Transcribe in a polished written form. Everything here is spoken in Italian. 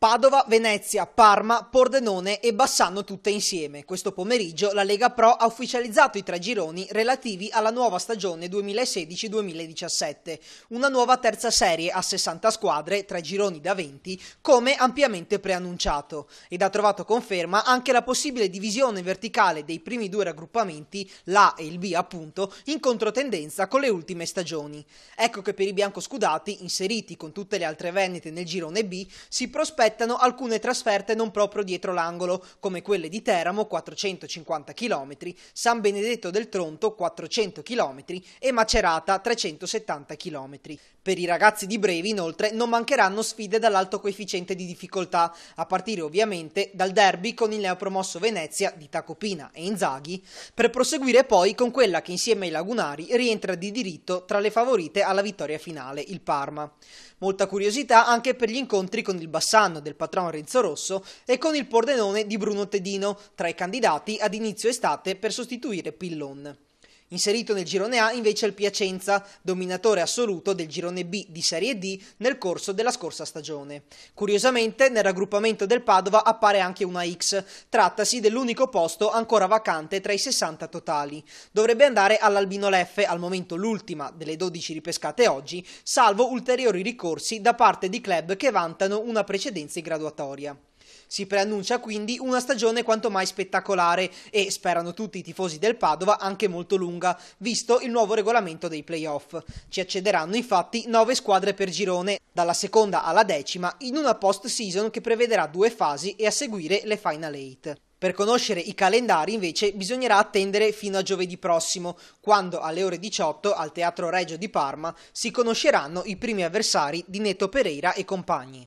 Padova, Venezia, Parma, Pordenone e Bassano tutte insieme. Questo pomeriggio la Lega Pro ha ufficializzato i tre gironi relativi alla nuova stagione 2016-2017, una nuova terza serie a 60 squadre, tre gironi da 20, come ampiamente preannunciato, ed ha trovato conferma anche la possibile divisione verticale dei primi due raggruppamenti, l'A e il B appunto, in controtendenza con le ultime stagioni. Ecco che per i biancoscudati, inseriti con tutte le altre venete nel girone B, si prospetta alcune trasferte non proprio dietro l'angolo, come quelle di Teramo 450 km, San Benedetto del Tronto 400 km e Macerata 370 km. Per i ragazzi di Brevi, inoltre, non mancheranno sfide dall'alto coefficiente di difficoltà, a partire ovviamente dal derby con il neopromosso Venezia di Tacopina e Inzaghi, per proseguire poi con quella che insieme ai lagunari rientra di diritto tra le favorite alla vittoria finale, il Parma. Molta curiosità anche per gli incontri con il Bassano del patron Renzo Rosso e con il Pordenone di Bruno Tedino, tra i candidati ad inizio estate per sostituire Pillon. Inserito nel girone A invece il Piacenza, dominatore assoluto del girone B di Serie D nel corso della scorsa stagione. Curiosamente nel raggruppamento del Padova appare anche una X, trattasi dell'unico posto ancora vacante tra i 60 totali. Dovrebbe andare all'Albino Leffe, al momento l'ultima delle 12 ripescate oggi, salvo ulteriori ricorsi da parte di club che vantano una precedenza in graduatoria. Si preannuncia quindi una stagione quanto mai spettacolare e, sperano tutti i tifosi del Padova, anche molto lunga, visto il nuovo regolamento dei play-off. Ci accederanno infatti 9 squadre per girone, dalla seconda alla decima, in una post-season che prevederà 2 fasi e a seguire le Final 8. Per conoscere i calendari invece bisognerà attendere fino a giovedì prossimo, quando alle ore 18 al Teatro Regio di Parma si conosceranno i primi avversari di Neto Pereira e compagni.